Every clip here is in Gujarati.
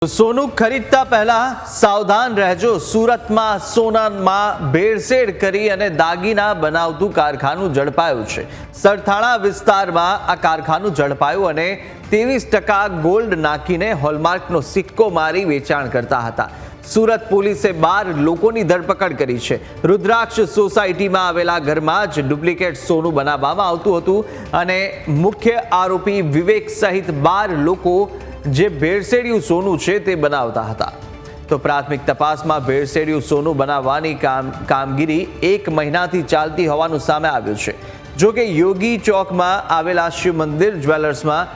સોનું ખરીદતા પહેલા સાવધાન રહેજો। સુરતમાં સોનામાં ભેળસેળ કરી અને દાગીના બનાવતું કારખાનું ઝડપાયું છે। સરથાણા વિસ્તારમાં આ કારખાનું ઝડપાયું અને 23% ગોલ્ડ નાખીને હોલમાર્કનો સિક્કો મારી વેચાણ કરતા હતા। સુરત પોલીસે 12 લોકોની ધરપકડ કરી છે। રુદ્રાક્ષ સોસાયટીમાં આવેલા ઘરમાં જ ડુપ્લિકેટ સોનું બનાવવામાં આવતું હતું અને મુખ્ય આરોપી વિવેક સહિત 12 લોકો જે ભેળસેળિયું સોનું છે તે બનાવતા હતા। તો પ્રાથમિક તપાસમાં ભેળસેળિયું સોનું બનાવવાની કામગીરી 1 મહિનાથી ચાલતી હોવાનું સામે આવ્યું છે। જો કે યોગી ચોકમાં આવેલા શિવ મંદિર જ્વેલર્સમાં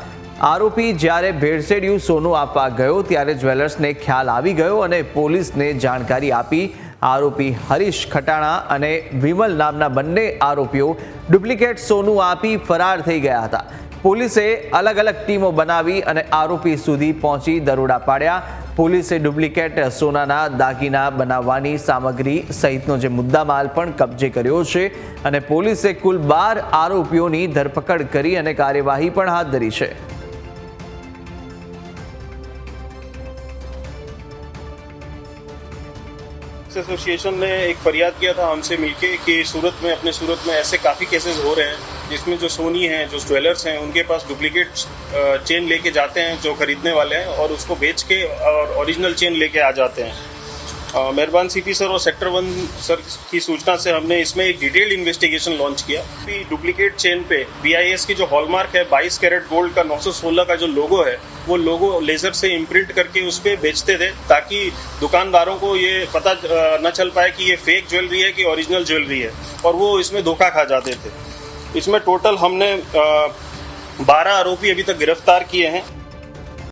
આરોપી જ્યારે ભેળસેળિયું સોનું આપવા ગયો ત્યારે જ્વેલર્સને ખ્યાલ આવી ગયો અને પોલીસને જાણકારી આપી આરોપી હરીશ ખટાણા અને વિમલ નામના બંને આરોપીઓ ડુપ્લિકેટ સોનું આપી ફરાર થઈ ગયા હતા। પોલીસે અલગ અલગ ટીમો બનાવી અને આરોપી સુધી પહોંચી દરોડા પાડ્યા। પોલીસે ડુપ્લિકેટ સોનાના દાગીના બનાવવાની સામગ્રી સહિતનો જે મુદ્દામાલ પણ કબજે કર્યો છે અને પોલીસે કુલ 12 આરોપીઓની ધરપકડ કરી અને કાર્યવાહી પણ હાથ ધરી છે। एसोसिएशन ने एक फरियाद किया था हमसे मिलके कि सूरत में ऐसे काफ़ी केसेस हो रहे हैं जिसमें जो सोनी हैं, जो ज्वेलर्स हैं, उनके पास डुप्लीकेट चेन लेके जाते हैं जो खरीदने वाले हैं और उसको बेच के और ओरिजिनल चेन लेके आ जाते हैं। मेहरबान सीपी सर और सेक्टर 1 सर की सूचना से हमने इसमें एक डिटेल्ड इन्वेस्टिगेशन लॉन्च किया। डुप्लीकेट चेन पे BIS की जो हॉलमार्क है 22 कैरेट गोल्ड का 916 का जो लोगो है वो लोगो लेजर से इम्प्रिंट करके उस पर बेचते थे ताकि दुकानदारों को ये पता न चल पाए कि ये फेक ज्वेलरी है कि ओरिजिनल ज्वेलरी है और वो इसमें धोखा खा जाते थे। इसमें टोटल हमने 12 आरोपी अभी तक गिरफ्तार किए हैं।